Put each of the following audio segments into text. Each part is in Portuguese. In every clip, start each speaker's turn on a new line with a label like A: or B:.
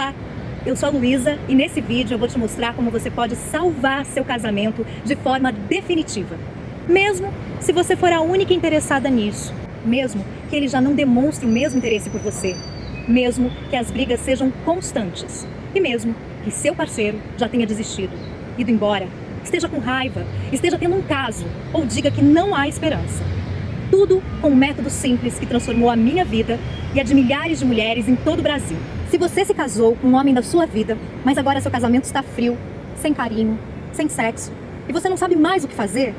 A: Olá, eu sou a Luísa e nesse vídeo eu vou te mostrar como você pode salvar seu casamento de forma definitiva. Mesmo se você for a única interessada nisso, mesmo que ele já não demonstre o mesmo interesse por você, mesmo que as brigas sejam constantes e mesmo que seu parceiro já tenha desistido, ido embora, esteja com raiva, esteja tendo um caso ou diga que não há esperança. Tudo com um método simples que transformou a minha vida e a de milhares de mulheres em todo o Brasil. Se você se casou com um homem da sua vida, mas agora seu casamento está frio, sem carinho, sem sexo, e você não sabe mais o que fazer,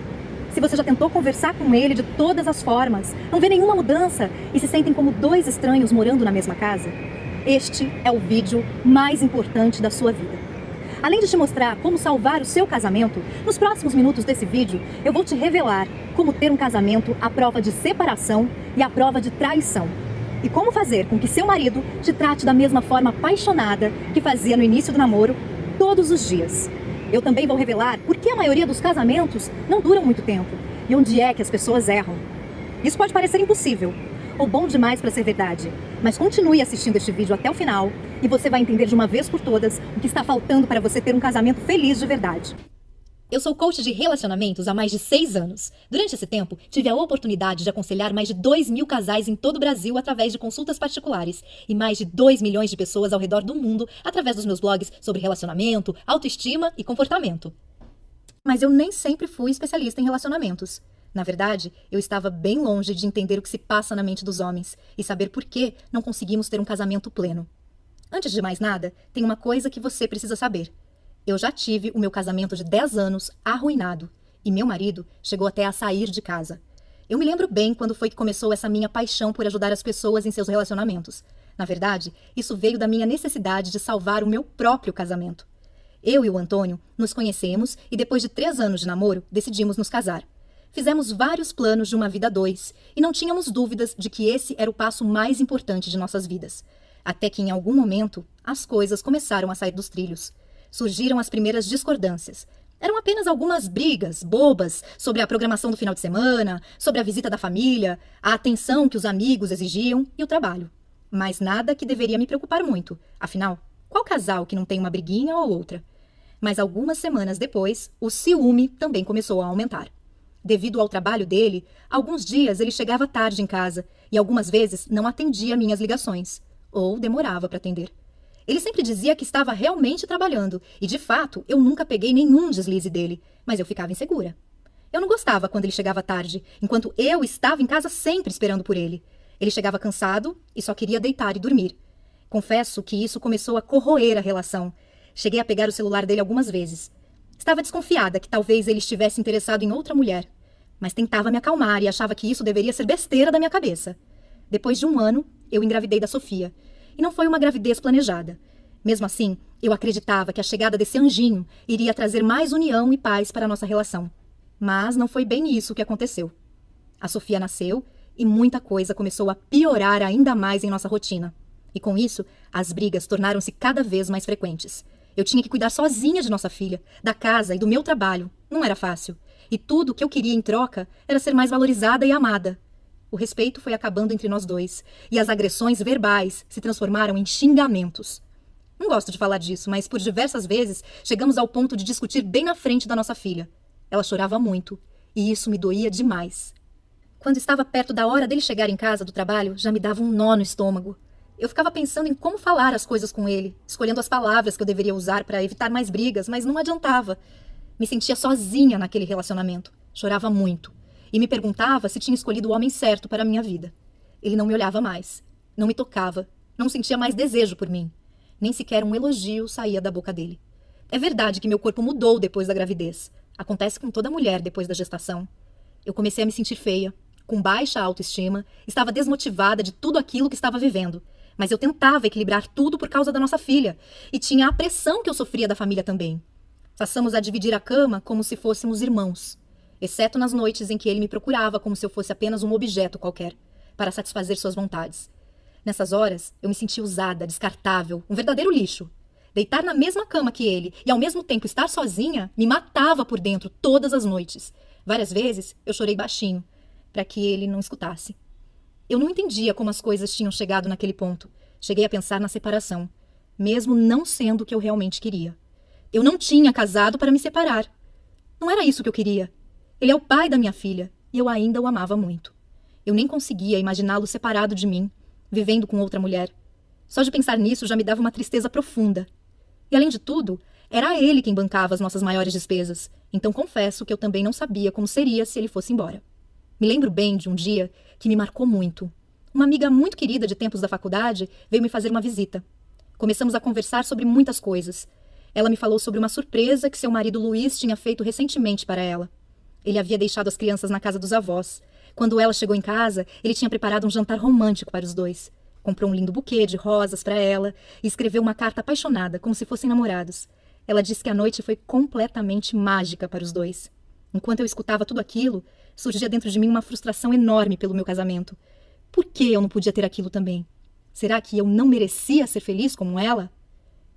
A: se você já tentou conversar com ele de todas as formas, não vê nenhuma mudança e se sentem como dois estranhos morando na mesma casa, este é o vídeo mais importante da sua vida. Além de te mostrar como salvar o seu casamento, nos próximos minutos desse vídeo, eu vou te revelar como ter um casamento à prova de separação e à prova de traição. E como fazer com que seu marido te trate da mesma forma apaixonada que fazia no início do namoro, todos os dias. Eu também vou revelar por que a maioria dos casamentos não duram muito tempo e onde é que as pessoas erram. Isso pode parecer impossível ou bom demais para ser verdade, mas continue assistindo este vídeo até o final e você vai entender de uma vez por todas o que está faltando para você ter um casamento feliz de verdade.
B: Eu sou coach de relacionamentos há mais de 6 anos. Durante esse tempo, tive a oportunidade de aconselhar mais de 2.000 casais em todo o Brasil através de consultas particulares e mais de 2 milhões de pessoas ao redor do mundo através dos meus blogs sobre relacionamento, autoestima e comportamento. Mas eu nem sempre fui especialista em relacionamentos. Na verdade, eu estava bem longe de entender o que se passa na mente dos homens e saber por que não conseguimos ter um casamento pleno. Antes de mais nada, tem uma coisa que você precisa saber. Eu já tive o meu casamento de 10 anos arruinado e meu marido chegou até a sair de casa. Eu me lembro bem quando foi que começou essa minha paixão por ajudar as pessoas em seus relacionamentos. Na verdade, isso veio da minha necessidade de salvar o meu próprio casamento. Eu e o Antônio nos conhecemos e depois de 3 anos de namoro, decidimos nos casar. Fizemos vários planos de uma vida a 2 e não tínhamos dúvidas de que esse era o passo mais importante de nossas vidas. Até que em algum momento, as coisas começaram a sair dos trilhos. Surgiram as primeiras discordâncias. Eram apenas algumas brigas bobas sobre a programação do final de semana, sobre a visita da família, a atenção que os amigos exigiam e o trabalho. Mas nada que deveria me preocupar muito. Afinal, qual casal que não tem uma briguinha ou outra? Mas algumas semanas depois, o ciúme também começou a aumentar. Devido ao trabalho dele, alguns dias ele chegava tarde em casa e algumas vezes não atendia minhas ligações, ou demorava para atender. Ele sempre dizia que estava realmente trabalhando e, de fato, eu nunca peguei nenhum deslize dele, mas eu ficava insegura. Eu não gostava quando ele chegava tarde, enquanto eu estava em casa sempre esperando por ele. Ele chegava cansado e só queria deitar e dormir. Confesso que isso começou a corroer a relação. Cheguei a pegar o celular dele algumas vezes. Estava desconfiada que talvez ele estivesse interessado em outra mulher, mas tentava me acalmar e achava que isso deveria ser besteira da minha cabeça. Depois de 1 ano, eu engravidei da Sofia. E não foi uma gravidez planejada. Mesmo assim, eu acreditava que a chegada desse anjinho iria trazer mais união e paz para a nossa relação. Mas não foi bem isso que aconteceu. A Sofia nasceu e muita coisa começou a piorar ainda mais em nossa rotina. E com isso, as brigas tornaram-se cada vez mais frequentes. Eu tinha que cuidar sozinha de nossa filha, da casa e do meu trabalho. Não era fácil. E tudo o que eu queria em troca era ser mais valorizada e amada. O respeito foi acabando entre nós dois, e as agressões verbais se transformaram em xingamentos. Não gosto de falar disso, mas por diversas vezes chegamos ao ponto de discutir bem na frente da nossa filha. Ela chorava muito, e isso me doía demais. Quando estava perto da hora dele chegar em casa do trabalho, já me dava um nó no estômago. Eu ficava pensando em como falar as coisas com ele, escolhendo as palavras que eu deveria usar para evitar mais brigas, mas não adiantava. Me sentia sozinha naquele relacionamento. Chorava muito. E me perguntava se tinha escolhido o homem certo para a minha vida. Ele não me olhava mais, não me tocava, não sentia mais desejo por mim. Nem sequer um elogio saía da boca dele. É verdade que meu corpo mudou depois da gravidez. Acontece com toda mulher depois da gestação. Eu comecei a me sentir feia, com baixa autoestima, estava desmotivada de tudo aquilo que estava vivendo. Mas eu tentava equilibrar tudo por causa da nossa filha, e tinha a pressão que eu sofria da família também. Passamos a dividir a cama como se fôssemos irmãos. Exceto nas noites em que ele me procurava como se eu fosse apenas um objeto qualquer, para satisfazer suas vontades. Nessas horas, eu me sentia usada, descartável, um verdadeiro lixo. Deitar na mesma cama que ele e ao mesmo tempo estar sozinha me matava por dentro todas as noites. Várias vezes eu chorei baixinho, para que ele não escutasse. Eu não entendia como as coisas tinham chegado naquele ponto. Cheguei a pensar na separação.
A: mesmo não sendo o que eu realmente queria. Eu não tinha casado para me separar. Não era isso que eu queria. Ele é o pai da minha filha e eu ainda o amava muito. Eu nem conseguia imaginá-lo separado de mim, vivendo com outra mulher. Só de pensar nisso já me dava uma tristeza profunda. E além de tudo, era ele quem bancava as nossas maiores despesas, então confesso que eu também não sabia como seria se ele fosse embora. Me lembro bem de um dia que me marcou muito. Uma amiga muito querida de tempos da faculdade veio me fazer uma visita. Começamos a conversar sobre muitas coisas. Ela me falou sobre uma surpresa que seu marido Luiz tinha feito recentemente para ela. Ele havia deixado as crianças na casa dos avós. Quando ela chegou em casa, ele tinha preparado um jantar romântico para os dois. Comprou um lindo buquê de rosas para ela e escreveu uma carta apaixonada, como se fossem namorados. Ela disse que a noite foi completamente mágica para os dois. Enquanto eu escutava tudo aquilo, surgia dentro de mim uma frustração enorme pelo meu casamento. Por que eu não podia ter aquilo também? Será que eu não merecia ser feliz como ela?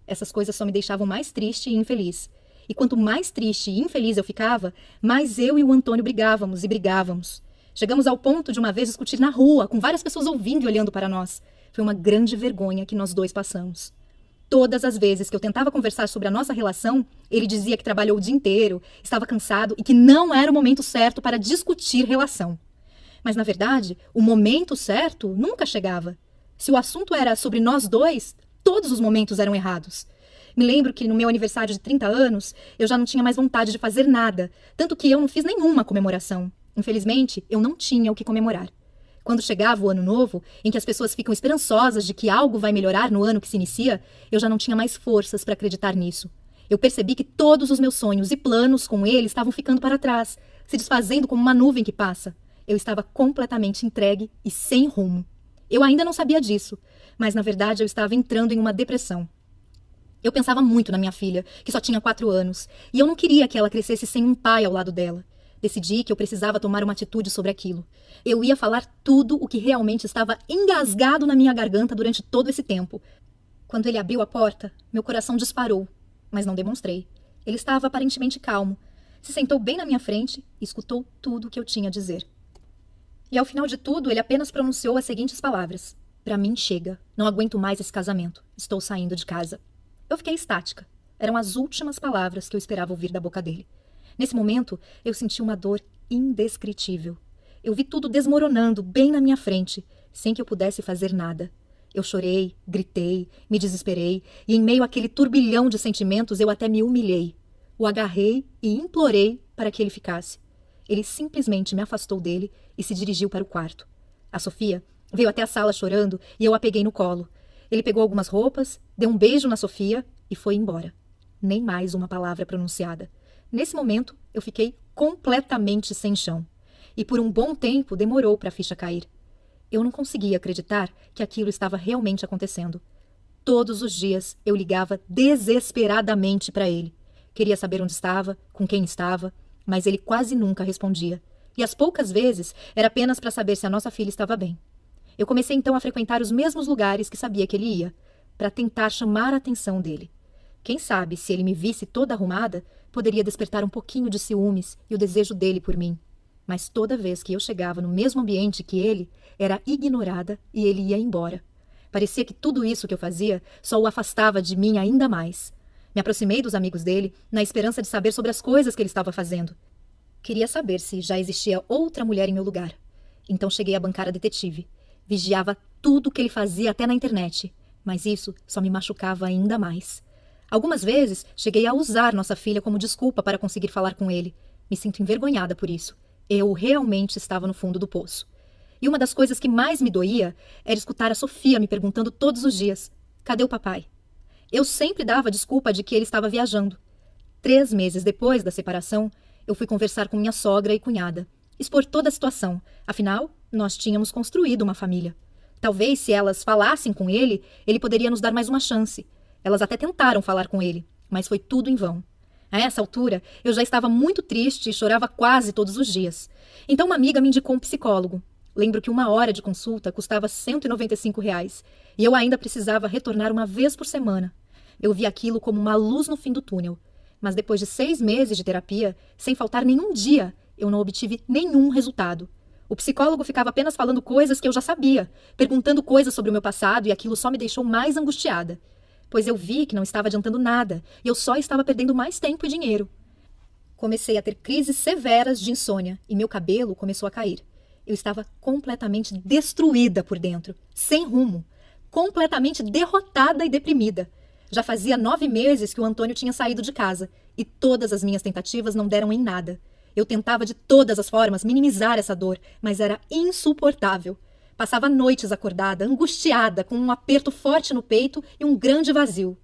A: Essas coisas só me deixavam mais triste e infeliz. E quanto mais triste e infeliz eu ficava, mais eu e o Antônio brigávamos e brigávamos. Chegamos ao ponto de uma vez discutir na rua, com várias pessoas ouvindo e olhando para nós. Foi uma grande vergonha que nós dois passamos. Todas as vezes que eu tentava conversar sobre a nossa relação, ele dizia que trabalhou o dia inteiro, estava cansado e que não era o momento certo para discutir relação. Mas, na verdade, o momento certo nunca chegava. Se o assunto era sobre nós dois, todos os momentos eram errados. Me lembro que no meu aniversário de 30 anos, eu já não tinha mais vontade de fazer nada, tanto que eu não fiz nenhuma comemoração. Infelizmente, eu não tinha o que comemorar. Quando chegava o ano novo, em que as pessoas ficam esperançosas de que algo vai melhorar no ano que se inicia, eu já não tinha mais forças para acreditar nisso. Eu percebi que todos os meus sonhos e planos com ele estavam ficando para trás, se desfazendo como uma nuvem que passa. Eu estava completamente entregue e sem rumo. Eu ainda não sabia disso, mas na verdade eu estava entrando em uma depressão. Eu pensava muito na minha filha, que só tinha 4 anos, e eu não queria que ela crescesse sem um pai ao lado dela. Decidi que eu precisava tomar uma atitude sobre aquilo. Eu ia falar tudo o que realmente estava engasgado na minha garganta durante todo esse tempo. Quando ele abriu a porta, meu coração disparou, mas não demonstrei. Ele estava aparentemente calmo. Se sentou bem na minha frente e escutou tudo o que eu tinha a dizer. E ao final de tudo, ele apenas pronunciou as seguintes palavras: "Pra mim chega. Não aguento mais esse casamento. Estou saindo de casa." Eu fiquei estática. Eram as últimas palavras que eu esperava ouvir da boca dele. Nesse momento, eu senti uma dor indescritível. Eu vi tudo desmoronando bem na minha frente, sem que eu pudesse fazer nada. Eu chorei, gritei, me desesperei, e em meio àquele turbilhão de sentimentos eu até me humilhei. O agarrei e implorei para que ele ficasse. Ele simplesmente me afastou dele e se dirigiu para o quarto. A Sofia veio até a sala chorando e eu a peguei no colo. Ele pegou algumas roupas, deu um beijo na Sofia e foi embora. Nem mais uma palavra pronunciada. Nesse momento, eu fiquei completamente sem chão. E por um bom tempo demorou para a ficha cair. Eu não conseguia acreditar que aquilo estava realmente acontecendo. Todos os dias eu ligava desesperadamente para ele. Queria saber onde estava, com quem estava, mas ele quase nunca respondia. E as poucas vezes era apenas para saber se a nossa filha estava bem. Eu comecei então a frequentar os mesmos lugares que sabia que ele ia, para tentar chamar a atenção dele. Quem sabe, se ele me visse toda arrumada, poderia despertar um pouquinho de ciúmes e o desejo dele por mim. Mas toda vez que eu chegava no mesmo ambiente que ele, era ignorada e ele ia embora. Parecia que tudo isso que eu fazia só o afastava de mim ainda mais. Me aproximei dos amigos dele, na esperança de saber sobre as coisas que ele estava fazendo. Queria saber se já existia outra mulher em meu lugar. Então cheguei a bancar a detetive. Vigiava tudo o que ele fazia até na internet. Mas isso só me machucava ainda mais. Algumas vezes cheguei a usar nossa filha como desculpa para conseguir falar com ele. Me sinto envergonhada por isso. Eu realmente estava no fundo do poço. E uma das coisas que mais me doía era escutar a Sofia me perguntando todos os dias: cadê o papai? Eu sempre dava a desculpa de que ele estava viajando. 3 meses depois da separação, eu fui conversar com minha sogra e cunhada. Expor toda a situação. Afinal, nós tínhamos construído uma família. Talvez, se elas falassem com ele, ele poderia nos dar mais uma chance. Elas até tentaram falar com ele, mas foi tudo em vão. A essa altura, eu já estava muito triste e chorava quase todos os dias. Então uma amiga me indicou um psicólogo. Lembro que 1 hora de consulta custava R$ 195 e eu ainda precisava retornar uma vez por semana. Eu vi aquilo como uma luz no fim do túnel. Mas depois de 6 meses de terapia, sem faltar nenhum dia, eu não obtive nenhum resultado. O psicólogo ficava apenas falando coisas que eu já sabia, perguntando coisas sobre o meu passado e aquilo só me deixou mais angustiada.
B: pois eu vi que não estava adiantando nada e eu só estava perdendo mais tempo e dinheiro. Comecei a ter crises severas de insônia e meu cabelo começou a cair. Eu estava completamente destruída por dentro, sem rumo, completamente derrotada e deprimida. Já fazia 9 meses que o Antônio tinha saído de casa e todas as minhas tentativas não deram em nada. Eu tentava de todas as formas minimizar essa dor, mas era insuportável. Passava noites acordada, angustiada, com um aperto forte no peito e um grande vazio.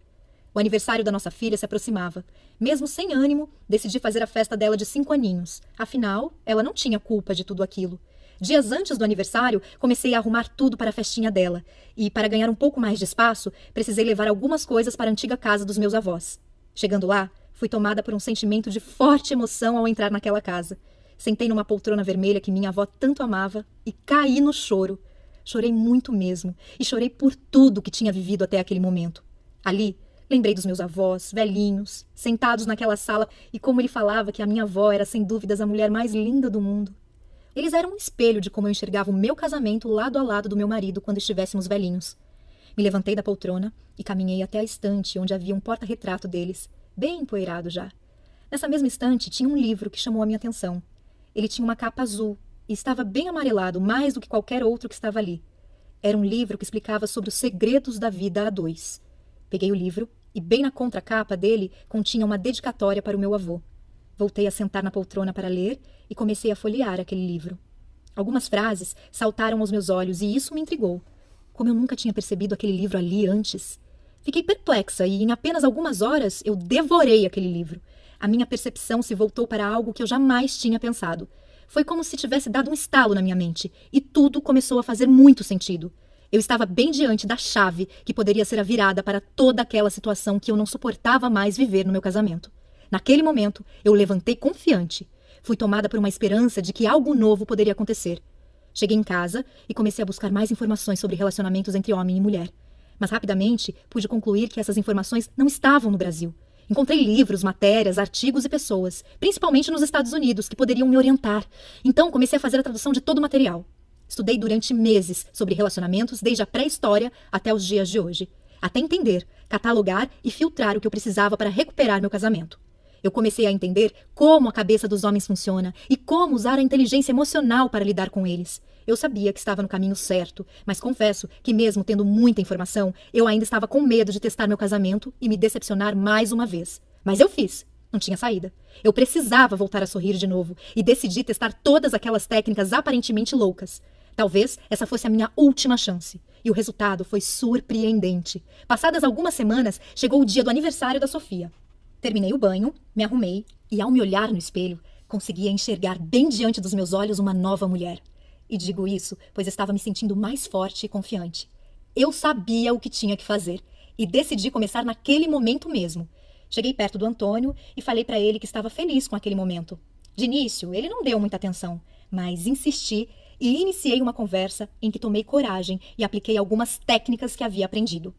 B: O aniversário da nossa filha se aproximava. Mesmo sem ânimo, decidi fazer a festa dela de 5 aninhos. Afinal, ela não tinha culpa de tudo aquilo. Dias antes do aniversário, comecei a arrumar tudo para a festinha dela. E, para ganhar um pouco mais de espaço, precisei levar algumas coisas para a antiga casa dos meus avós. Chegando lá, fui tomada por um sentimento de forte emoção ao entrar naquela casa. Sentei numa poltrona vermelha que minha avó tanto amava e caí no choro. Chorei muito mesmo, e chorei por tudo que tinha vivido até aquele momento. Ali, lembrei dos meus avós, velhinhos, sentados naquela sala, e como ele falava que a minha avó era sem dúvidas a mulher mais linda do mundo. Eles eram um espelho de como eu enxergava o meu casamento lado a lado do meu marido quando estivéssemos velhinhos. Me levantei da poltrona e caminhei até a estante onde havia um porta-retrato deles, bem empoeirado já. Nessa mesma estante tinha um livro que chamou a minha atenção. Ele tinha uma capa azul e estava bem amarelado, mais do que qualquer outro que estava ali. Era um livro que explicava sobre os segredos da vida a dois. Peguei o livro e bem na contracapa dele continha uma dedicatória para o meu avô. Voltei a sentar na poltrona para ler e comecei a folhear aquele livro. Algumas frases saltaram aos meus olhos e isso me intrigou. Como eu nunca tinha percebido aquele livro ali antes. Fiquei perplexa e em apenas algumas horas eu devorei aquele livro. A minha percepção se voltou para algo que eu jamais tinha pensado. Foi como se tivesse dado um estalo na minha mente e tudo começou a fazer muito sentido. Eu estava bem diante da chave que poderia ser a virada para toda aquela situação que eu não suportava mais viver no meu casamento. Naquele momento, eu levantei confiante. Fui tomada por uma esperança de que algo novo poderia acontecer. Cheguei em casa e comecei a buscar mais informações sobre relacionamentos entre homem e mulher. Mas rapidamente pude concluir que essas informações não estavam no Brasil. Encontrei livros, matérias, artigos e pessoas, principalmente nos Estados Unidos, que poderiam me orientar. Então comecei a fazer a tradução de todo o material. Estudei durante meses sobre relacionamentos, desde a pré-história até os dias de hoje, até entender, catalogar e filtrar o que eu precisava para recuperar meu casamento. Eu comecei a entender como a cabeça dos homens funciona e como usar a inteligência emocional para lidar com eles. Eu sabia que estava no caminho certo, mas confesso que mesmo tendo muita informação, eu ainda estava com medo de testar meu casamento e me decepcionar mais uma vez. Mas eu fiz. Não tinha saída. Eu precisava voltar a sorrir de novo e decidi testar todas aquelas técnicas aparentemente loucas. Talvez essa fosse a minha última chance. E o resultado foi surpreendente. Passadas algumas semanas, chegou o dia do aniversário da Sofia. Terminei o banho, me arrumei e, ao me olhar no espelho, conseguia enxergar bem diante dos meus olhos uma nova mulher. E digo isso, pois estava me sentindo mais forte e confiante. Eu sabia o que tinha que fazer e decidi começar naquele momento mesmo. Cheguei perto do Antônio e falei para ele que estava feliz com aquele momento. De início, ele não deu muita atenção, mas insisti e iniciei uma conversa em que tomei coragem e apliquei algumas técnicas que havia aprendido.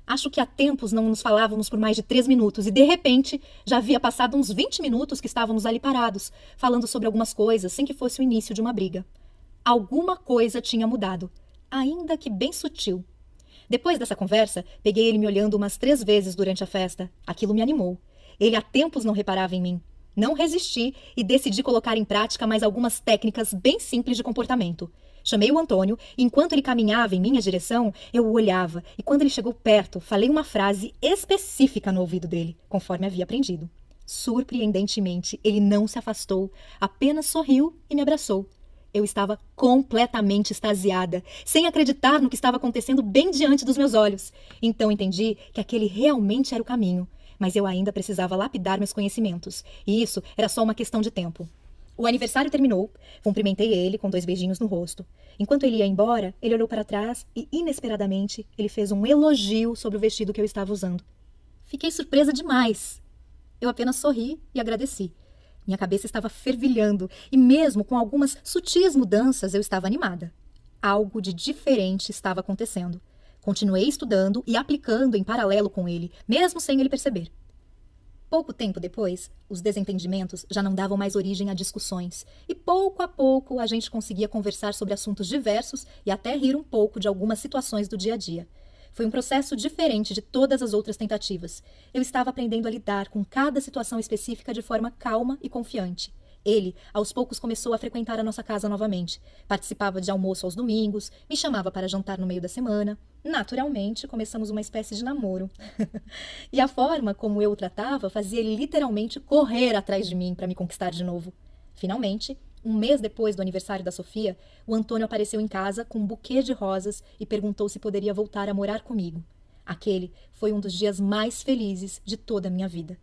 B: Acho que há tempos não nos falávamos por mais de 3 minutos e, de repente, já havia passado uns 20 minutos que estávamos ali parados, falando sobre algumas coisas sem que fosse o início de uma briga. Alguma coisa tinha mudado, ainda que bem sutil. Depois dessa conversa, peguei ele me olhando umas 3 vezes durante a festa. Aquilo me animou. Ele há tempos não reparava em mim. Não resisti e decidi colocar em prática mais algumas técnicas bem simples de comportamento. Chamei o Antônio e, enquanto ele caminhava em minha direção, eu o olhava e, quando ele chegou perto, falei uma frase específica no ouvido dele, conforme havia aprendido. Surpreendentemente, ele não se afastou, apenas sorriu e me abraçou. Eu estava completamente extasiada, sem acreditar no que estava acontecendo bem diante dos meus olhos. Então entendi que aquele realmente era o caminho, mas eu ainda precisava lapidar meus conhecimentos, e isso era só uma questão de tempo. O aniversário terminou, cumprimentei ele com 2 beijinhos no rosto. Enquanto ele ia embora, ele olhou para trás e, inesperadamente, ele fez um elogio sobre o vestido que eu estava usando. Fiquei surpresa demais. Eu apenas sorri e agradeci. Minha cabeça estava fervilhando e, mesmo com algumas sutis mudanças, eu estava animada. Algo de diferente estava acontecendo. Continuei estudando e aplicando em paralelo com ele, mesmo sem ele perceber. Pouco tempo depois, os desentendimentos já não davam mais origem a discussões, e pouco a pouco a gente conseguia conversar sobre assuntos diversos e até rir um pouco de algumas situações do dia a dia. Foi um processo diferente de todas as outras tentativas. Eu estava aprendendo a lidar com cada situação específica de forma calma e confiante. Ele, aos poucos, começou a frequentar a nossa casa novamente. Participava de almoço aos domingos, me chamava para jantar no meio da semana. Naturalmente, começamos uma espécie de namoro. E a forma como eu o tratava fazia ele literalmente correr atrás de mim para me conquistar de novo. Finalmente, um mês depois do aniversário da Sofia, o Antônio apareceu em casa com um buquê de rosas e perguntou se poderia voltar a morar comigo. Aquele foi um dos dias mais felizes de toda a minha vida.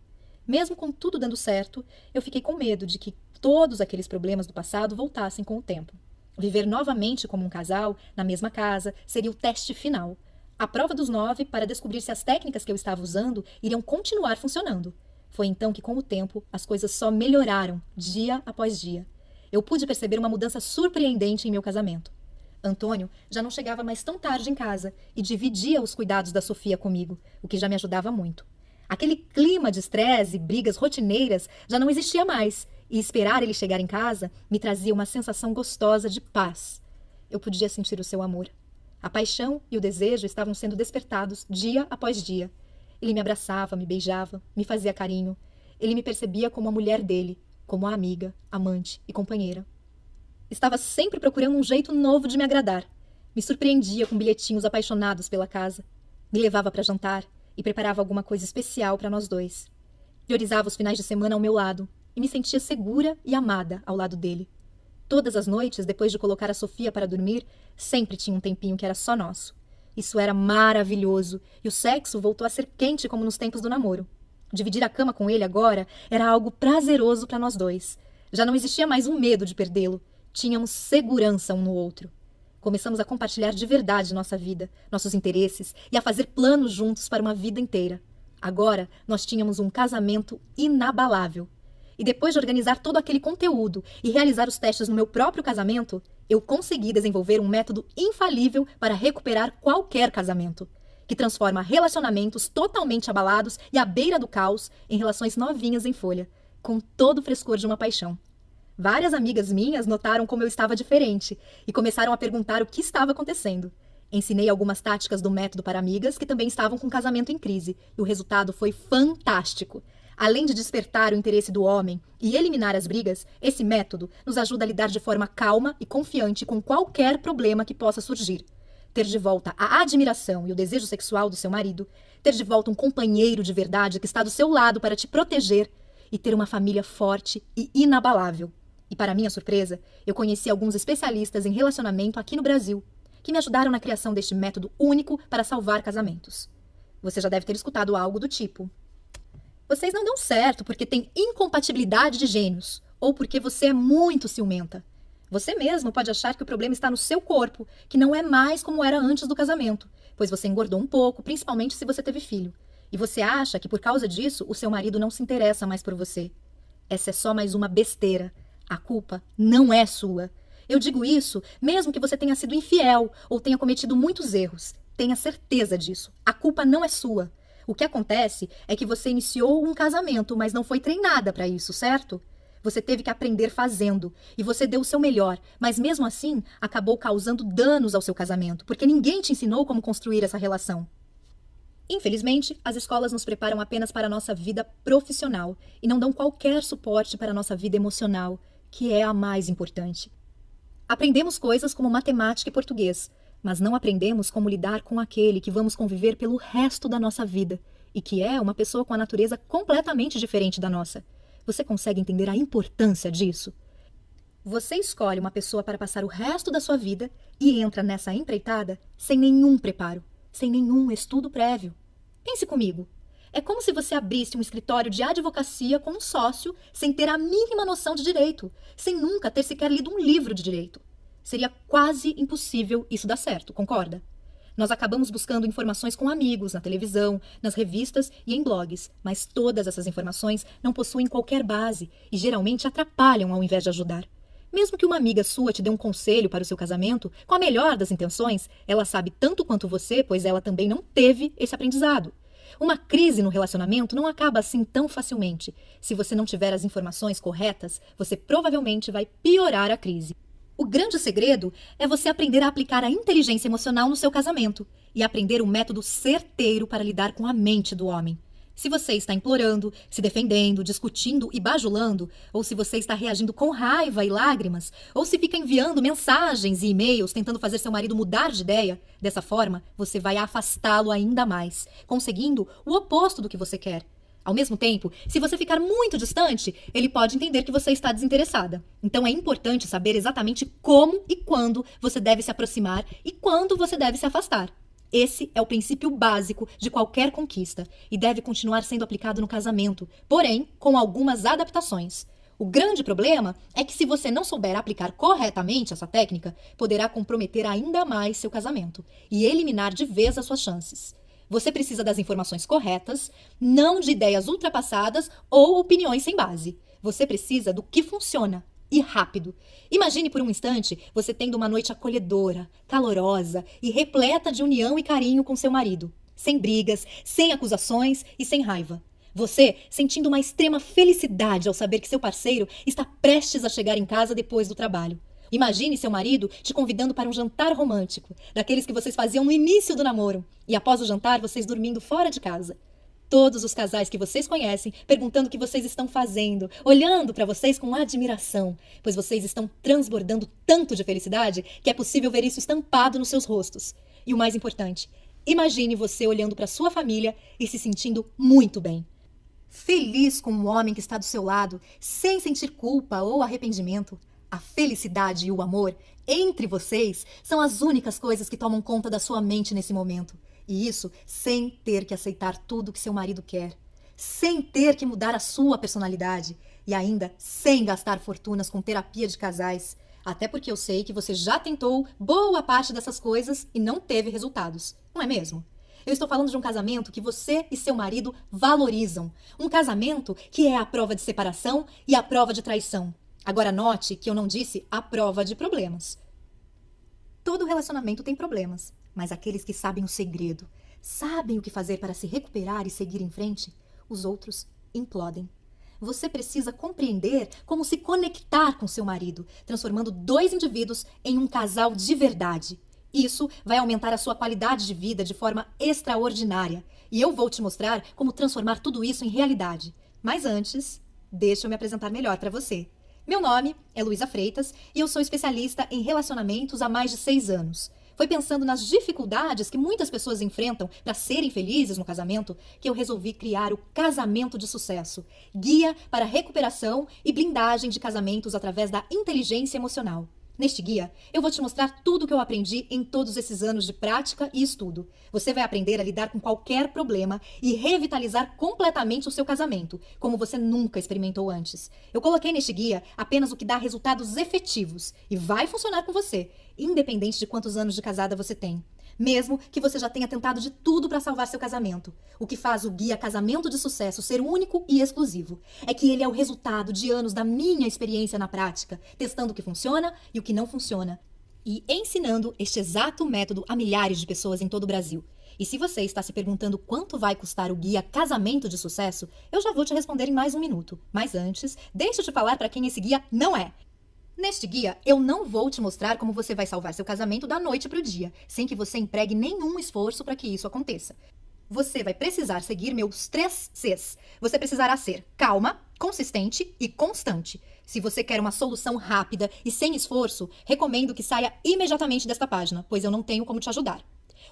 B: Mesmo com tudo dando certo, eu fiquei com medo de que todos aqueles problemas do passado voltassem com o tempo. Viver novamente como um casal, na mesma casa, seria o teste final. A prova dos 9 para descobrir se as técnicas que eu estava usando iriam continuar funcionando. Foi então que, com o tempo, as coisas só melhoraram, dia após dia. Eu pude perceber uma mudança surpreendente em meu casamento. Antônio já não chegava mais tão tarde em casa e dividia os cuidados da Sofia comigo, o que já me ajudava muito. Aquele clima de estresse e brigas rotineiras já não existia mais, e esperar ele chegar em casa me trazia uma sensação gostosa de paz. Eu podia sentir o seu amor. A paixão e o desejo estavam sendo despertados dia após dia. Ele me abraçava, me beijava, me fazia carinho. Ele me percebia como a mulher dele, como a amiga, amante e companheira. Estava sempre procurando um jeito novo de me agradar. Me surpreendia com bilhetinhos apaixonados pela casa. Me levava para jantar e preparava alguma coisa especial para nós dois. Priorizava os finais de semana ao meu lado e me sentia segura e amada ao lado dele. Todas as noites, depois de colocar a Sofia para dormir, sempre tinha um tempinho que era só nosso. Isso era maravilhoso e o sexo voltou a ser quente como nos tempos do namoro. Dividir a cama com ele agora era algo prazeroso para nós dois. Já não existia mais um medo de perdê-lo. Tínhamos segurança um no outro. Começamos a compartilhar de verdade nossa vida, nossos interesses e a fazer planos juntos para uma vida inteira. Agora, nós tínhamos um casamento inabalável. E depois de organizar todo aquele conteúdo e realizar os testes no meu próprio casamento, eu consegui desenvolver um método infalível para recuperar qualquer casamento, que transforma relacionamentos totalmente abalados e à beira do caos em relações novinhas em folha, com todo o frescor de uma paixão. Várias amigas minhas notaram como eu estava diferente e começaram a perguntar o que estava acontecendo. Ensinei algumas táticas do método para amigas que também estavam com o casamento em crise, e o resultado foi fantástico. Além de despertar o interesse do homem e eliminar as brigas, esse método nos ajuda a lidar de forma calma e confiante com qualquer problema que possa surgir. Ter de volta a admiração e o desejo sexual do seu marido, ter de volta um companheiro de verdade que está do seu lado para te proteger e ter uma família forte e inabalável. E para minha surpresa, eu conheci alguns especialistas em relacionamento aqui no Brasil, que me ajudaram na criação deste método único para salvar casamentos. Você já deve ter escutado algo do tipo: vocês não dão certo porque tem incompatibilidade de gênios, ou porque você é muito ciumenta. Você mesmo pode achar que o problema está no seu corpo, que não é mais como era antes do casamento, pois você engordou um pouco, principalmente se você teve filho. E você acha que por causa disso o seu marido não se interessa mais por você. Essa é só mais uma besteira. A culpa não é sua. Eu digo isso mesmo que você tenha sido infiel ou tenha cometido muitos erros. Tenha certeza disso. A culpa não é sua. O que acontece é que você iniciou um casamento, mas não foi treinada para isso, certo? Você teve que aprender fazendo, e você deu o seu melhor, mas mesmo assim acabou causando danos ao seu casamento, porque ninguém te ensinou como construir essa relação. Infelizmente, as escolas nos preparam apenas para a nossa vida profissional e não dão qualquer suporte para a nossa vida emocional, que é a mais importante. Aprendemos coisas como matemática e português, mas não aprendemos como lidar com aquele que vamos conviver pelo resto da nossa vida e que é uma pessoa com a natureza completamente diferente da nossa. Você consegue entender a importância disso? Você escolhe uma pessoa para passar o resto da sua vida e entra nessa empreitada sem nenhum preparo, sem nenhum estudo prévio. Pense comigo. É como se você abrisse um escritório de advocacia com um sócio sem ter a mínima noção de direito, sem nunca ter sequer lido um livro de direito. Seria quase impossível isso dar certo, concorda? Nós acabamos buscando informações com amigos, na televisão, nas revistas e em blogs, mas todas essas informações não possuem qualquer base e geralmente atrapalham ao invés de ajudar. Mesmo que uma amiga sua te dê um conselho para o seu casamento, com a melhor das intenções, ela sabe tanto quanto você, pois ela também não teve esse aprendizado. Uma crise no relacionamento não acaba assim tão facilmente. Se você não tiver as informações corretas, você provavelmente vai piorar a crise. O grande segredo é você aprender a aplicar a inteligência emocional no seu casamento e aprender um método certeiro para lidar com a mente do homem. Se você está implorando, se defendendo, discutindo e bajulando, ou se você está reagindo com raiva e lágrimas, ou se fica enviando mensagens e e-mails tentando fazer seu marido mudar de ideia, dessa forma você vai afastá-lo ainda mais, conseguindo o oposto do que você quer. Ao mesmo tempo, se você ficar muito distante, ele pode entender que você está desinteressada. Então é importante saber exatamente como e quando você deve se aproximar e quando você deve se afastar. Esse é o princípio básico de qualquer conquista e deve continuar sendo aplicado no casamento, porém com algumas adaptações. O grande problema é que se você não souber aplicar corretamente essa técnica, poderá comprometer ainda mais seu casamento e eliminar de vez as suas chances. Você precisa das informações corretas, não de ideias ultrapassadas ou opiniões sem base. Você precisa do que funciona. E rápido. Imagine por um instante você tendo uma noite acolhedora, calorosa e repleta de união e carinho com seu marido. Sem brigas, sem acusações e sem raiva. Você sentindo uma extrema felicidade ao saber que seu parceiro está prestes a chegar em casa depois do trabalho. Imagine seu marido te convidando para um jantar romântico, daqueles que vocês faziam no início do namoro, e após o jantar vocês dormindo fora de casa. Todos os casais que vocês conhecem perguntando o que vocês estão fazendo, olhando para vocês com admiração, pois vocês estão transbordando tanto de felicidade que é possível ver isso estampado nos seus rostos. E o mais importante, imagine você olhando para sua família e se sentindo muito bem. Feliz com o homem que está do seu lado, sem sentir culpa ou arrependimento. A felicidade e o amor entre vocês são as únicas coisas que tomam conta da sua mente nesse momento. E isso sem ter que aceitar tudo que seu marido quer, sem ter que mudar a sua personalidade e ainda sem gastar fortunas com terapia de casais. Até porque eu sei que você já tentou boa parte dessas coisas e não teve resultados, não é mesmo? Eu estou falando de um casamento que você e seu marido valorizam. Um casamento que é a prova de separação e a prova de traição. Agora note que eu não disse a prova de problemas. Todo relacionamento tem problemas. Mas aqueles que sabem o segredo, sabem o que fazer para se recuperar e seguir em frente, os outros implodem. Você precisa compreender como se conectar com seu marido, transformando dois indivíduos em um casal de verdade. Isso vai aumentar a sua qualidade de vida de forma extraordinária. E eu vou te mostrar como transformar tudo isso em realidade. Mas antes, deixa eu me apresentar melhor para você. Meu nome é Luísa Freitas e eu sou especialista em relacionamentos há mais de 6 anos. Foi pensando nas dificuldades que muitas pessoas enfrentam para serem felizes no casamento que eu resolvi criar o Casamento de Sucesso, guia para recuperação e blindagem de casamentos através da inteligência emocional. Neste guia, eu vou te mostrar tudo o que eu aprendi em todos esses anos de prática e estudo. Você vai aprender a lidar com qualquer problema e revitalizar completamente o seu casamento, como você nunca experimentou antes. Eu coloquei neste guia apenas o que dá resultados efetivos e vai funcionar com você, independente de quantos anos de casada você tem. Mesmo que você já tenha tentado de tudo para salvar seu casamento. O que faz o guia Casamento de Sucesso ser único e exclusivo é que ele é o resultado de anos da minha experiência na prática, testando o que funciona e o que não funciona, e ensinando este exato método a milhares de pessoas em todo o Brasil. E se você está se perguntando quanto vai custar o guia Casamento de Sucesso, eu já vou te responder em mais um minuto. Mas antes, deixa eu te falar para quem esse guia não é. Neste guia, eu não vou te mostrar como você vai salvar seu casamento da noite para o dia, sem que você empregue nenhum esforço para que isso aconteça. Você vai precisar seguir meus 3 Cs. Você precisará ser calma, consistente e constante. Se você quer uma solução rápida e sem esforço, recomendo que saia imediatamente desta página, pois eu não tenho como te ajudar.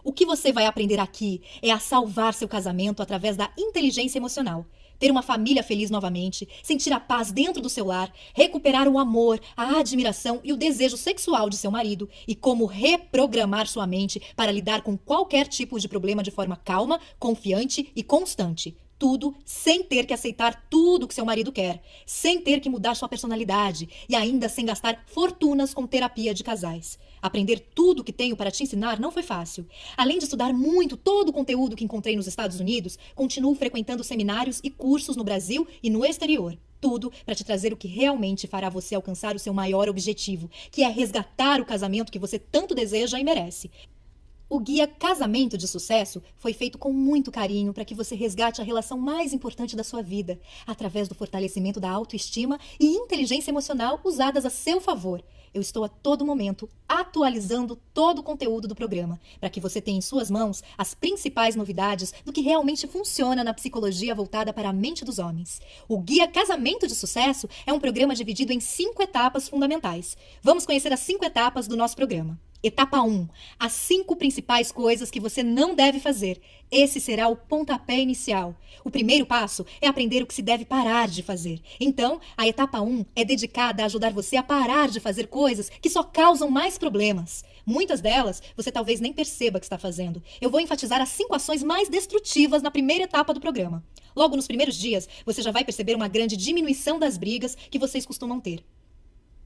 B: O que você vai aprender aqui é a salvar seu casamento através da inteligência emocional. Ter uma família feliz novamente, sentir a paz dentro do seu lar, recuperar o amor, a admiração e o desejo sexual de seu marido e como reprogramar sua mente para lidar com qualquer tipo de problema de forma calma, confiante e constante. Tudo sem ter que aceitar tudo que seu marido quer, sem ter que mudar sua personalidade e ainda sem gastar fortunas com terapia de casais. Aprender tudo o que tenho para te ensinar não foi fácil. Além de estudar muito todo o conteúdo que encontrei nos Estados Unidos, continuo frequentando seminários e cursos no Brasil e no exterior. Tudo para te trazer o que realmente fará você alcançar o seu maior objetivo, que é resgatar o casamento que você tanto deseja e merece. O guia Casamento de Sucesso foi feito com muito carinho para que você resgate a relação mais importante da sua vida, através do fortalecimento da autoestima e inteligência emocional usadas a seu favor. eu estou a todo momento atualizando todo o conteúdo do programa, para que você tenha em suas mãos as principais novidades do que realmente funciona na psicologia voltada para a mente dos homens. O Guia Casamento de Sucesso é um programa dividido em 5 etapas fundamentais. Vamos conhecer as 5 etapas do nosso programa. Etapa 1. As 5 principais coisas que você não deve fazer. Esse será o pontapé inicial. O primeiro passo é aprender o que se deve parar de fazer. Então, a etapa 1 é dedicada a ajudar você a parar de fazer coisas que só causam mais problemas. Muitas delas você talvez nem perceba que está fazendo. Eu vou enfatizar as 5 ações mais destrutivas na primeira etapa do programa. Logo nos primeiros dias, você já vai perceber uma grande diminuição das brigas que vocês costumam ter.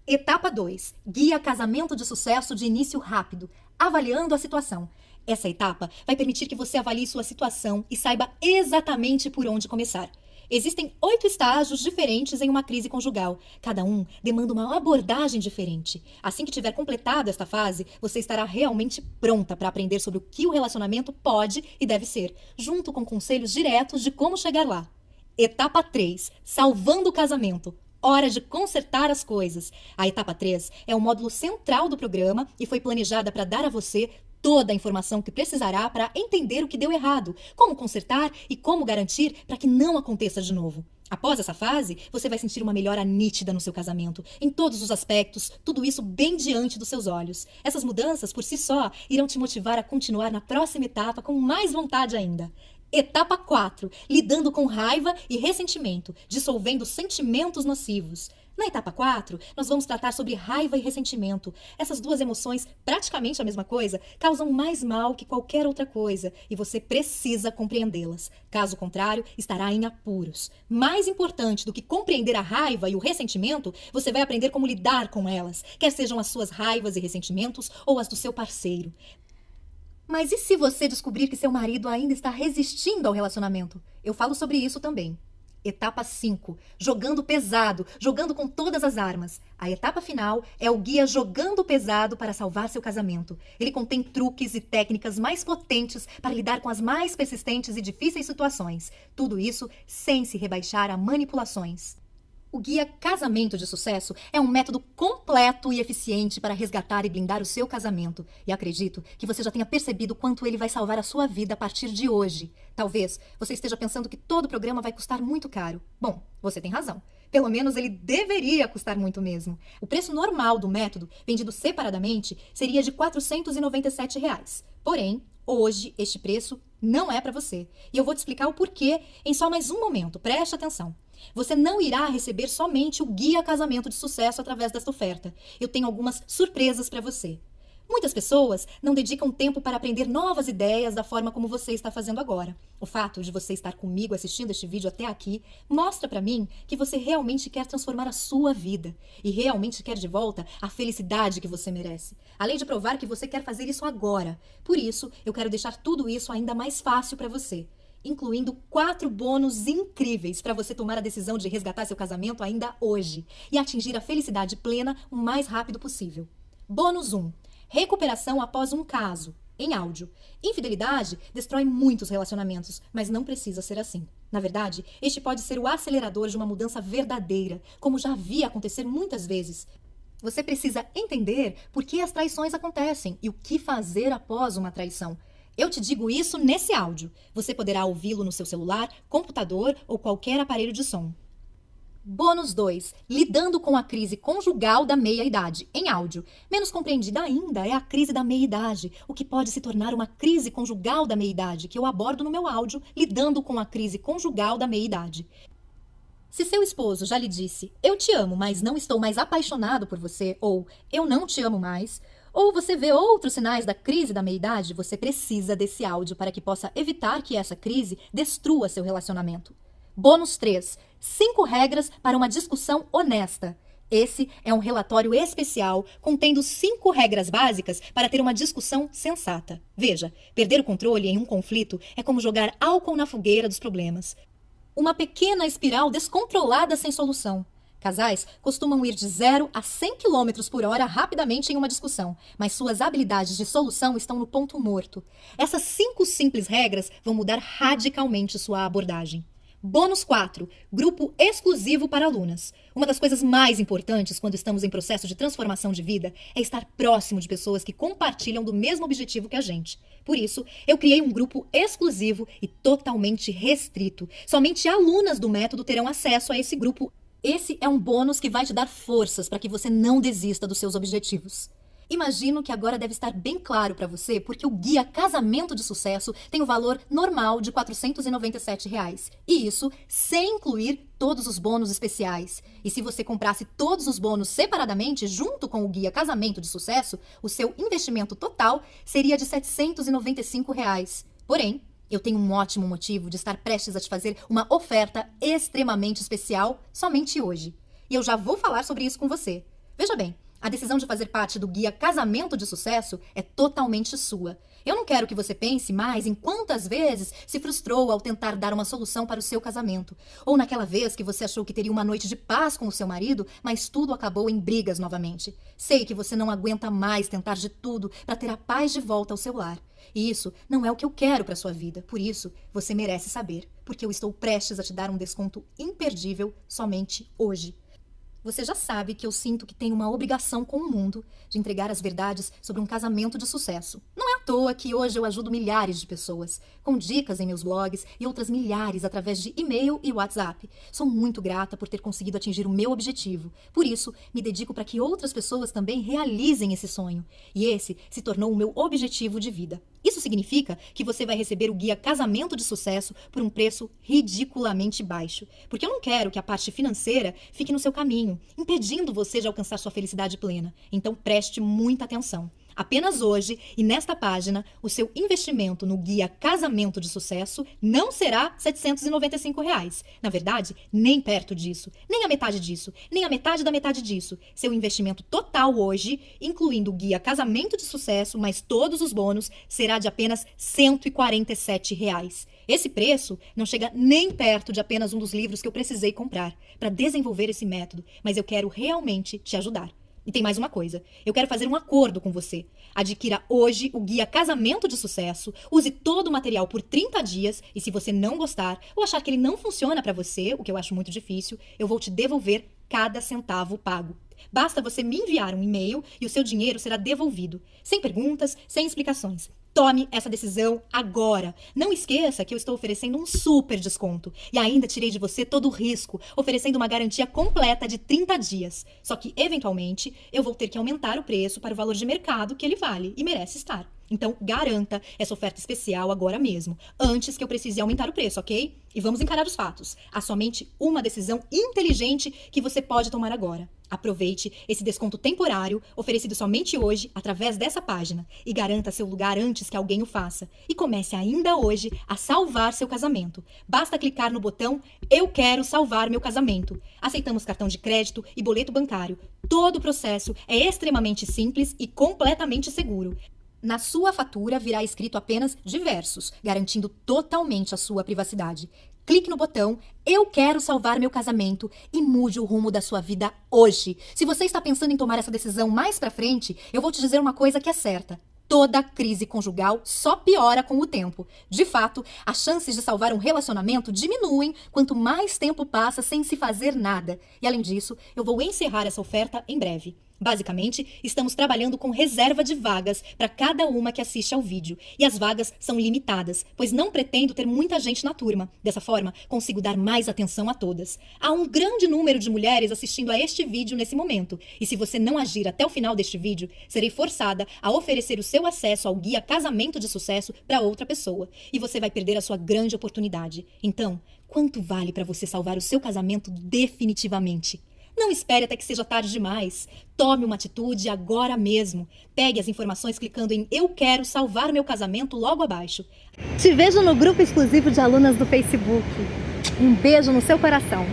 B: Etapa 2. Guia Casamento de Sucesso de início rápido, avaliando a situação. Essa etapa vai permitir que você avalie sua situação e saiba exatamente por onde começar. Existem 8 estágios diferentes em uma crise conjugal. Cada um demanda uma abordagem diferente. Assim que tiver completado esta fase, você estará realmente pronta para aprender sobre o que o relacionamento pode e deve ser, junto com conselhos diretos de como chegar lá. Etapa 3. Salvando o casamento. Hora de consertar as coisas. A etapa 3 é o módulo central do programa e foi planejada para dar a você toda a informação que precisará para entender o que deu errado, como consertar e como garantir para que não aconteça de novo. Após essa fase, você vai sentir uma melhora nítida no seu casamento, em todos os aspectos, tudo isso bem diante dos seus olhos. Essas mudanças, por si só, irão te motivar a continuar na próxima etapa com mais vontade ainda. Etapa 4. Lidando com raiva e ressentimento, dissolvendo sentimentos nocivos. Na etapa 4, nós vamos tratar sobre raiva e ressentimento. Essas duas emoções, praticamente a mesma coisa, causam mais mal que qualquer outra coisa e você precisa compreendê-las. Caso contrário, estará em apuros. Mais importante do que compreender a raiva e o ressentimento, você vai aprender como lidar com elas, quer sejam as suas raivas e ressentimentos ou as do seu parceiro. Mas e se você descobrir que seu marido ainda está resistindo ao relacionamento? Eu falo sobre isso também. Etapa 5. Jogando pesado, jogando com todas as armas. A etapa final é o guia Jogando Pesado para salvar seu casamento. Ele contém truques e técnicas mais potentes para lidar com as mais persistentes e difíceis situações. Tudo isso sem se rebaixar a manipulações. O Guia Casamento de Sucesso é um método completo e eficiente para resgatar e blindar o seu casamento. E acredito que você já tenha percebido quanto ele vai salvar a sua vida a partir de hoje. Talvez você esteja pensando que todo o programa vai custar muito caro. Bom, você tem razão. Pelo menos ele deveria custar muito mesmo. O preço normal do método, vendido separadamente, seria de R$ 497. Porém, hoje este preço não é para você. E eu vou te explicar o porquê em só mais um momento. Preste atenção. Você não irá receber somente o Guia Casamento de Sucesso através desta oferta. Eu tenho algumas surpresas para você. Muitas pessoas não dedicam tempo para aprender novas ideias da forma como você está fazendo agora. O fato de você estar comigo assistindo este vídeo até aqui mostra para mim que você realmente quer transformar a sua vida e realmente quer de volta a felicidade que você merece. Além de provar que você quer fazer isso agora. Por isso, eu quero deixar tudo isso ainda mais fácil para você, incluindo 4 bônus incríveis para você tomar a decisão de resgatar seu casamento ainda hoje e atingir a felicidade plena o mais rápido possível. Bônus 1. Recuperação após um caso, em áudio. Infidelidade destrói muitos relacionamentos, mas não precisa ser assim. Na verdade, este pode ser o acelerador de uma mudança verdadeira, como já vi acontecer muitas vezes. Você precisa entender por que as traições acontecem e o que fazer após uma traição. Eu te digo isso nesse áudio. Você poderá ouvi-lo no seu celular, computador ou qualquer aparelho de som. Bônus 2. Lidando com a crise conjugal da meia-idade, em áudio. Menos compreendida ainda é a crise da meia-idade, o que pode se tornar uma crise conjugal da meia-idade, que eu abordo no meu áudio, Lidando com a crise conjugal da meia-idade. Se seu esposo já lhe disse, eu te amo, mas não estou mais apaixonado por você, ou eu não te amo mais, ou você vê outros sinais da crise da meia-idade, você precisa desse áudio para que possa evitar que essa crise destrua seu relacionamento. Bônus 3. 5 regras para uma discussão honesta. Esse é um relatório especial contendo 5 regras básicas para ter uma discussão sensata. Veja, perder o controle em um conflito é como jogar álcool na fogueira dos problemas. Uma pequena espiral descontrolada sem solução. Casais costumam ir de 0 a 100 km por hora rapidamente em uma discussão, mas suas habilidades de solução estão no ponto morto. Essas 5 simples regras vão mudar radicalmente sua abordagem. Bônus 4. Grupo exclusivo para alunas. Uma das coisas mais importantes quando estamos em processo de transformação de vida é estar próximo de pessoas que compartilham do mesmo objetivo que a gente. Por isso, eu criei um grupo exclusivo e totalmente restrito. Somente alunas do método terão acesso a esse grupo. Esse é um bônus que vai te dar forças para que você não desista dos seus objetivos. Imagino que agora deve estar bem claro para você porque o Guia Casamento de Sucesso tem o valor normal de R$ 497. E isso sem incluir todos os bônus especiais. E se você comprasse todos os bônus separadamente, junto com o Guia Casamento de Sucesso, o seu investimento total seria de R$ 795. Porém, eu tenho um ótimo motivo de estar prestes a te fazer uma oferta extremamente especial somente hoje. E eu já vou falar sobre isso com você. Veja bem, a decisão de fazer parte do Guia Casamento de Sucesso é totalmente sua. Eu não quero que você pense mais em quantas vezes se frustrou ao tentar dar uma solução para o seu casamento. Ou naquela vez que você achou que teria uma noite de paz com o seu marido, mas tudo acabou em brigas novamente. Sei que você não aguenta mais tentar de tudo para ter a paz de volta ao seu lar. E isso não é o que eu quero para sua vida. Por isso, você merece saber, porque eu estou prestes a te dar um desconto imperdível somente hoje. Você já sabe que eu sinto que tenho uma obrigação com o mundo de entregar as verdades sobre um casamento de sucesso. Não é à toa que hoje eu ajudo milhares de pessoas, com dicas em meus blogs e outras milhares através de e-mail e WhatsApp. Sou muito grata por ter conseguido atingir o meu objetivo. Por isso, me dedico para que outras pessoas também realizem esse sonho. E esse se tornou o meu objetivo de vida. Isso significa que você vai receber o Guia Casamento de Sucesso por um preço ridiculamente baixo. Porque eu não quero que a parte financeira fique no seu caminho, impedindo você de alcançar sua felicidade plena. Então preste muita atenção. Apenas hoje e nesta página, o seu investimento no Guia Casamento de Sucesso não será R$ 795. Na verdade, nem perto disso, nem a metade disso, nem a metade da metade disso. Seu investimento total hoje, incluindo o Guia Casamento de Sucesso, mais todos os bônus, será de apenas R$ 147. Esse preço não chega nem perto de apenas um dos livros que eu precisei comprar para desenvolver esse método, mas eu quero realmente te ajudar. E tem mais uma coisa, eu quero fazer um acordo com você. Adquira hoje o Guia Casamento de Sucesso, use todo o material por 30 dias e se você não gostar ou achar que ele não funciona para você, o que eu acho muito difícil, eu vou te devolver cada centavo pago. Basta você me enviar um e-mail e o seu dinheiro será devolvido, sem perguntas, sem explicações. Tome essa decisão agora. Não esqueça que eu estou oferecendo um super desconto. E ainda tirei de você todo o risco, oferecendo uma garantia completa de 30 dias. Só que, eventualmente, eu vou ter que aumentar o preço para o valor de mercado que ele vale e merece estar. Então, garanta essa oferta especial agora mesmo, antes que eu precise aumentar o preço, ok? E vamos encarar os fatos. Há somente uma decisão inteligente que você pode tomar agora. Aproveite esse desconto temporário, oferecido somente hoje, através dessa página, e garanta seu lugar antes que alguém o faça. E comece ainda hoje a salvar seu casamento. Basta clicar no botão Eu Quero Salvar Meu Casamento. Aceitamos cartão de crédito e boleto bancário. Todo o processo é extremamente simples e completamente seguro. Na sua fatura virá escrito apenas diversos, garantindo totalmente a sua privacidade. Clique no botão Eu Quero Salvar Meu Casamento e mude o rumo da sua vida hoje. Se você está pensando em tomar essa decisão mais pra frente, eu vou te dizer uma coisa que é certa. Toda crise conjugal só piora com o tempo. De fato, as chances de salvar um relacionamento diminuem quanto mais tempo passa sem se fazer nada. E além disso, eu vou encerrar essa oferta em breve. Basicamente, estamos trabalhando com reserva de vagas para cada uma que assiste ao vídeo. E as vagas são limitadas, pois não pretendo ter muita gente na turma. Dessa forma, consigo dar mais atenção a todas. Há um grande número de mulheres assistindo a este vídeo nesse momento. E se você não agir até o final deste vídeo, serei forçada a oferecer o seu acesso ao Guia Casamento de Sucesso para outra pessoa. E você vai perder a sua grande oportunidade. Então, quanto vale para você salvar o seu casamento definitivamente? Não espere até que seja tarde demais. Tome uma atitude agora mesmo. Pegue as informações clicando em Eu Quero Salvar Meu Casamento logo abaixo.
A: Te vejo no grupo exclusivo de alunas do Facebook. Um beijo no seu coração.